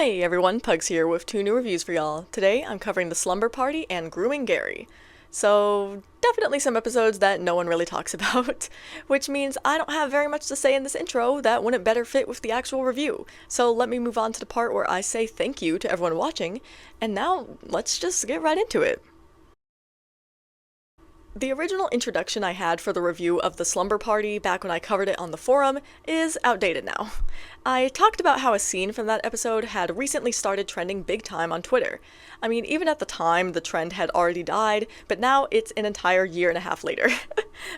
Hey everyone, Pugs here with two new reviews for y'all. Today I'm covering the Slumber Party and Grooming Gary. So, definitely some episodes that no one really talks about, which means I don't have very much to say in this intro that wouldn't better fit with the actual review. So let me move on to the part where I say thank you to everyone watching, and now let's just get right into it. The original introduction I had for the review of the Slumber Party back when I covered it on the forum is outdated now. I talked about how a scene from that episode had recently started trending big time on Twitter. I mean, even at the time, the trend had already died, but now it's an entire year and a half later.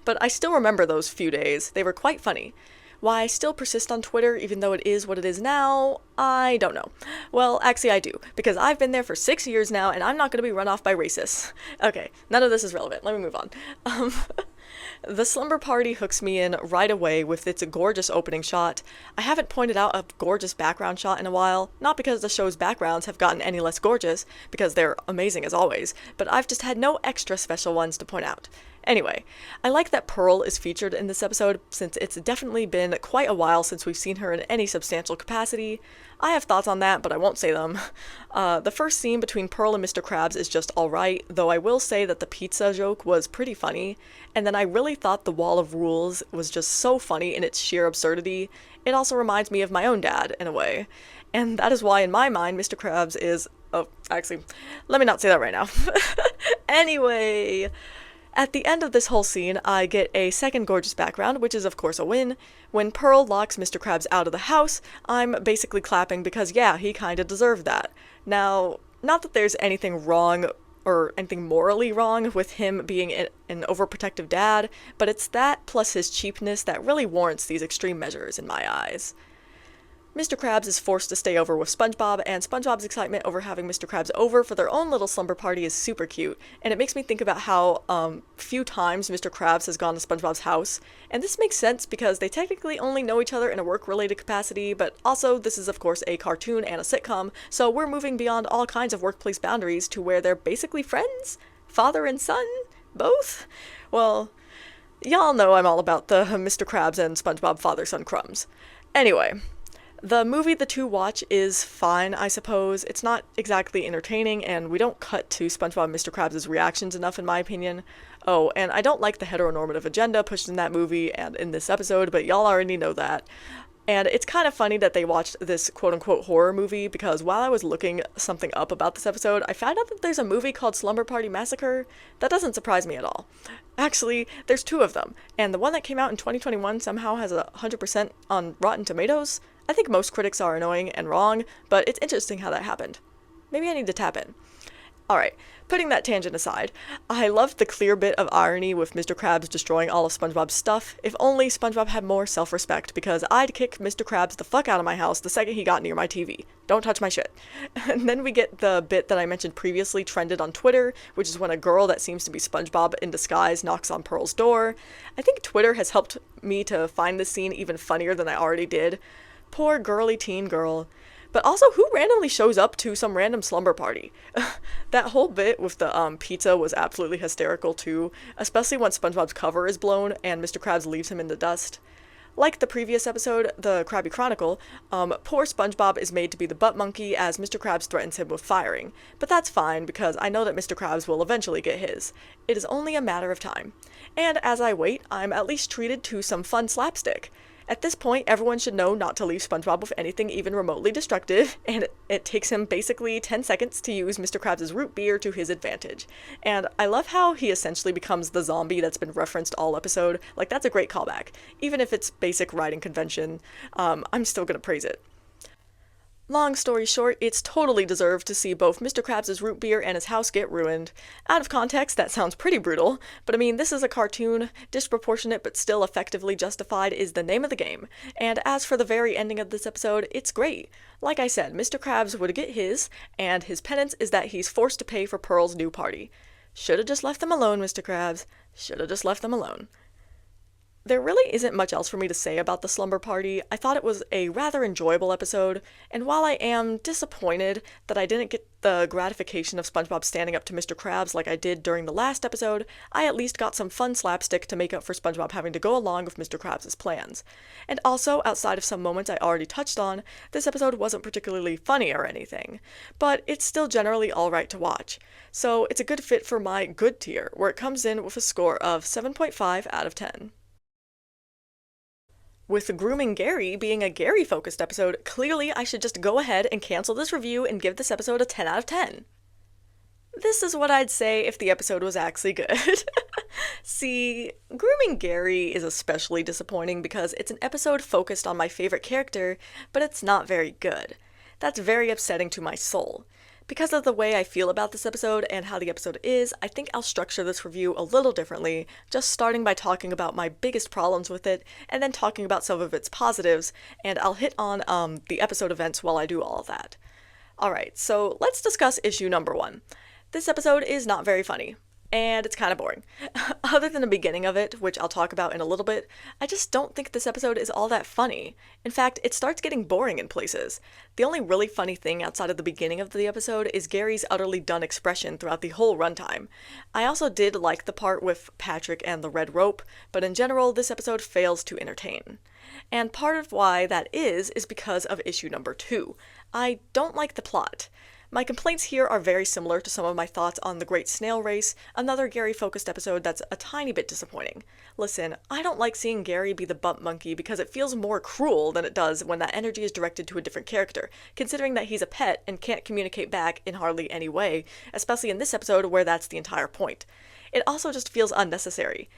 But I still remember those few days. They were quite funny. Why I still persist on Twitter even though it is what it is now, I don't know. Well, actually I do, because I've been there for 6 years now and I'm not going to be run off by racists. Okay, none of this is relevant, let me move on. The Slumber Party hooks me in right away with its gorgeous opening shot. I haven't pointed out a gorgeous background shot in a while, not because the show's backgrounds have gotten any less gorgeous, because they're amazing as always, but I've just had no extra special ones to point out. Anyway, I like that Pearl is featured in this episode since it's definitely been quite a while since we've seen her in any substantial capacity. I have thoughts on that, but I won't say them. The first scene between Pearl and Mr. Krabs is just alright, though I will say that the pizza joke was pretty funny, and then I really thought the Wall of Rules was just so funny in its sheer absurdity. It also reminds me of my own dad, in a way. And that is why, in my mind, Mr. Krabs is... Oh, actually, let me not say that right now. Anyway... At the end of this whole scene, I get a second gorgeous background, which is of course a win. When Pearl locks Mr. Krabs out of the house, I'm basically clapping because yeah, he kinda deserved that. Now, not that there's anything wrong or anything morally wrong with him being an overprotective dad, but it's that plus his cheapness that really warrants these extreme measures in my eyes. Mr. Krabs is forced to stay over with SpongeBob, and SpongeBob's excitement over having Mr. Krabs over for their own little slumber party is super cute, and it makes me think about how few times Mr. Krabs has gone to SpongeBob's house, and this makes sense because they technically only know each other in a work-related capacity, but also this is of course a cartoon and a sitcom, so we're moving beyond all kinds of workplace boundaries to where they're basically friends? Father and son? Both? Well, y'all know I'm all about the Mr. Krabs and SpongeBob father-son crumbs. Anyway... The movie the two watch is fine, I suppose. It's not exactly entertaining, and we don't cut to SpongeBob and Mr. Krabs' reactions enough, in my opinion. Oh, and I don't like the heteronormative agenda pushed in that movie and in this episode, but y'all already know that. And it's kind of funny that they watched this quote-unquote horror movie, because while I was looking something up about this episode, I found out that there's a movie called Slumber Party Massacre. That doesn't surprise me at all. Actually, there's two of them, and the one that came out in 2021 somehow has 100% on Rotten Tomatoes. I think most critics are annoying and wrong, but it's interesting how that happened. Maybe I need to tap in. Alright, putting that tangent aside, I loved the clear bit of irony with Mr. Krabs destroying all of SpongeBob's stuff. If only SpongeBob had more self-respect, because I'd kick Mr. Krabs the fuck out of my house the second he got near my TV. Don't touch my shit. And then we get the bit that I mentioned previously trended on Twitter, which is when a girl that seems to be SpongeBob in disguise knocks on Pearl's door. I think Twitter has helped me to find this scene even funnier than I already did. Poor girly teen girl. But also, who randomly shows up to some random slumber party? That whole bit with the pizza was absolutely hysterical too, especially when SpongeBob's cover is blown and Mr. Krabs leaves him in the dust. Like the previous episode, The Krabby Chronicle, poor SpongeBob is made to be the butt monkey as Mr. Krabs threatens him with firing. But that's fine, because I know that Mr. Krabs will eventually get his. It is only a matter of time. And as I wait, I'm at least treated to some fun slapstick. At this point, everyone should know not to leave SpongeBob with anything even remotely destructive, and it takes him basically 10 seconds to use Mr. Krabs' root beer to his advantage. And I love how he essentially becomes the zombie that's been referenced all episode. Like, that's a great callback. Even if it's basic writing convention, I'm still gonna praise it. Long story short, it's totally deserved to see both Mr. Krabs' root beer and his house get ruined. Out of context, that sounds pretty brutal, but I mean, this is a cartoon. Disproportionate but still effectively justified is the name of the game. And as for the very ending of this episode, it's great. Like I said, Mr. Krabs would get his, and his penance is that he's forced to pay for Pearl's new party. Should've just left them alone, Mr. Krabs. Should've just left them alone. There really isn't much else for me to say about the Slumber Party. I thought it was a rather enjoyable episode, and while I am disappointed that I didn't get the gratification of SpongeBob standing up to Mr. Krabs like I did during the last episode, I at least got some fun slapstick to make up for SpongeBob having to go along with Mr. Krabs' plans. And also, outside of some moments I already touched on, this episode wasn't particularly funny or anything, but it's still generally alright to watch. So it's a good fit for my good tier, where it comes in with a score of 7.5 out of 10. With Grooming Gary being a Gary-focused episode, clearly I should just go ahead and cancel this review and give this episode a 10 out of 10. This is what I'd say if the episode was actually good. See, Grooming Gary is especially disappointing because it's an episode focused on my favorite character, but it's not very good. That's very upsetting to my soul. Because of the way I feel about this episode and how the episode is, I think I'll structure this review a little differently, just starting by talking about my biggest problems with it, and then talking about some of its positives, and I'll hit on the episode events while I do all of that. Alright, so let's discuss issue number 1. This episode is not very funny, and it's kind of boring. Other than the beginning of it, which I'll talk about in a little bit, I just don't think this episode is all that funny. In fact, it starts getting boring in places. The only really funny thing outside of the beginning of the episode is Gary's utterly done expression throughout the whole runtime. I also did like the part with Patrick and the red rope, but in general, this episode fails to entertain. And part of why that is because of issue number 2. I don't like the plot. My complaints here are very similar to some of my thoughts on The Great Snail Race, another Gary-focused episode that's a tiny bit disappointing. Listen, I don't like seeing Gary be the bump monkey because it feels more cruel than it does when that energy is directed to a different character, considering that he's a pet and can't communicate back in hardly any way, especially in this episode where that's the entire point. It also just feels unnecessary.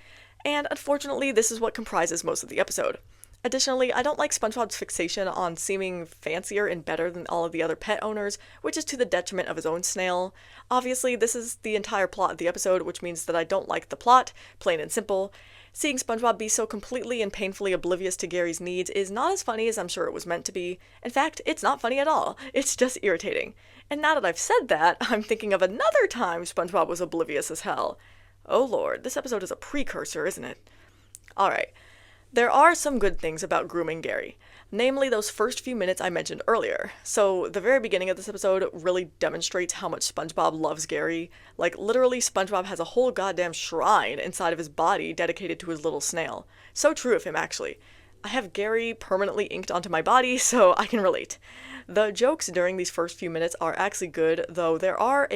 And unfortunately, this is what comprises most of the episode. Additionally, I don't like SpongeBob's fixation on seeming fancier and better than all of the other pet owners, which is to the detriment of his own snail. Obviously, this is the entire plot of the episode, which means that I don't like the plot, plain and simple. Seeing SpongeBob be so completely and painfully oblivious to Gary's needs is not as funny as I'm sure it was meant to be. In fact, it's not funny at all. It's just irritating. And now that I've said that, I'm thinking of another time SpongeBob was oblivious as hell. Oh lord, this episode is a precursor, isn't it? Alright. There are some good things about Grooming Gary, namely those first few minutes I mentioned earlier. So the very beginning of this episode really demonstrates how much SpongeBob loves Gary. Like, literally, SpongeBob has a whole goddamn shrine inside of his body dedicated to his little snail. So true of him, actually. I have Gary permanently inked onto my body, so I can relate. The jokes during these first few minutes are actually good, though there are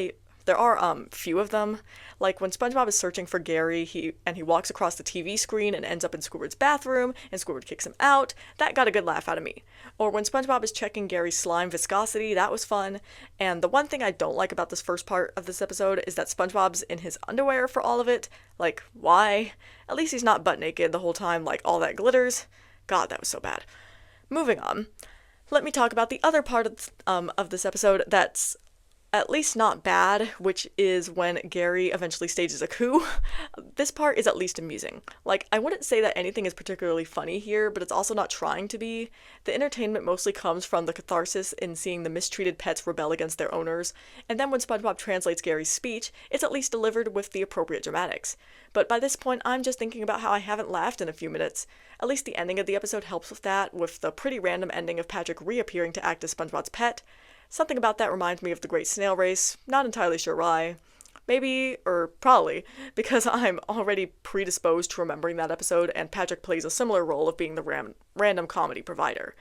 few of them. Like when SpongeBob is searching for Gary, he walks across the TV screen and ends up in Squidward's bathroom, and Squidward kicks him out. That got a good laugh out of me. Or when SpongeBob is checking Gary's slime viscosity, that was fun. And the one thing I don't like about this first part of this episode is that SpongeBob's in his underwear for all of it. Like, why? At least he's not butt naked the whole time like all that glitters. God, that was so bad. Moving on. Let me talk about the other part of this episode that's at least not bad, which is when Gary eventually stages a coup. This part is at least amusing. Like, I wouldn't say that anything is particularly funny here, but it's also not trying to be. The entertainment mostly comes from the catharsis in seeing the mistreated pets rebel against their owners, and then when SpongeBob translates Gary's speech, it's at least delivered with the appropriate dramatics. But by this point, I'm just thinking about how I haven't laughed in a few minutes. At least the ending of the episode helps with that, with the pretty random ending of Patrick reappearing to act as SpongeBob's pet. Something about that reminds me of The Great Snail Race, not entirely sure why. Maybe, or probably, because I'm already predisposed to remembering that episode, and Patrick plays a similar role of being the random comedy provider.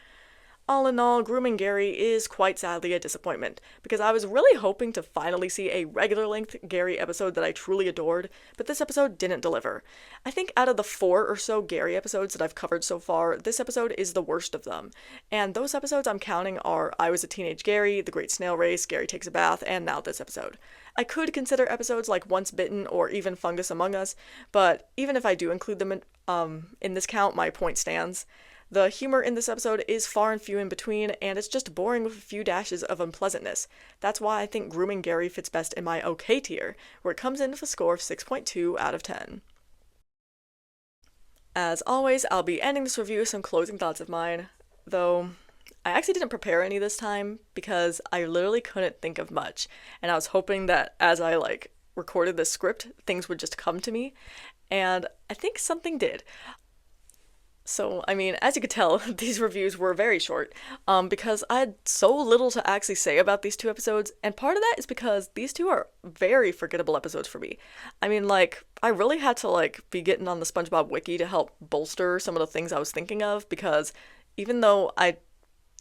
All in all, Grooming Gary is quite sadly a disappointment, because I was really hoping to finally see a regular-length Gary episode that I truly adored, but this episode didn't deliver. I think out of the 4 or so Gary episodes that I've covered so far, this episode is the worst of them. And those episodes I'm counting are I Was a Teenage Gary, The Great Snail Race, Gary Takes a Bath, and now this episode. I could consider episodes like Once Bitten or even Fungus Among Us, but even if I do include them in this count, my point stands. The humor in this episode is far and few in between, and it's just boring with a few dashes of unpleasantness. That's why I think Grooming Gary fits best in my okay tier, where it comes in with a score of 6.2 out of 10. As always, I'll be ending this review with some closing thoughts of mine, though I actually didn't prepare any this time because I literally couldn't think of much, and I was hoping that as I recorded this script, things would just come to me, and I think something did. So, I mean, as you could tell, these reviews were very short, because I had so little to actually say about these two episodes, and part of that is because these two are very forgettable episodes for me. I mean, like, I really had to, like, be getting on the SpongeBob wiki to help bolster some of the things I was thinking of, because even though I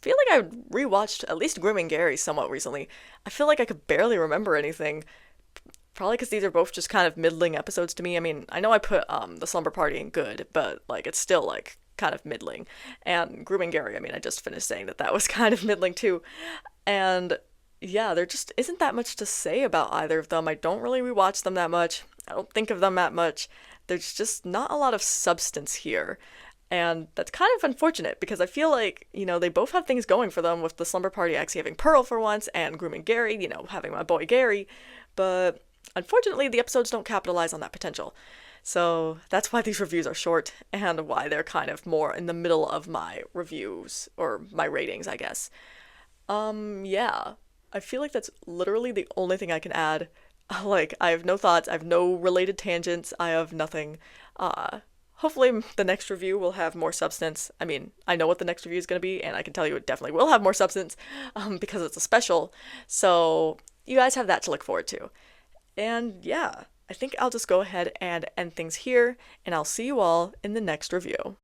feel like I rewatched at least Grooming Gary somewhat recently, I feel like I could barely remember anything. Probably because these are both just kind of middling episodes to me. I mean, I know I put the Slumber Party in good, but like it's still like kind of middling. And Grooming Gary, I mean, I just finished saying that that was kind of middling too. And yeah, there just isn't that much to say about either of them. I don't really rewatch them that much. I don't think of them that much. There's just not a lot of substance here. And that's kind of unfortunate because I feel like, they both have things going for them with the Slumber Party actually having Pearl for once and Grooming Gary, having my boy Gary. But unfortunately, the episodes don't capitalize on that potential. So that's why these reviews are short and why they're kind of more in the middle of my reviews or my ratings, I guess. Yeah. I feel like that's literally the only thing I can add. Like, I have no thoughts, I have no related tangents, I have nothing. Hopefully the next review will have more substance. I mean, I know what the next review is going to be, and I can tell you it definitely will have more substance, because it's a special. So you guys have that to look forward to. And yeah, I think I'll just go ahead and end things here, and I'll see you all in the next review.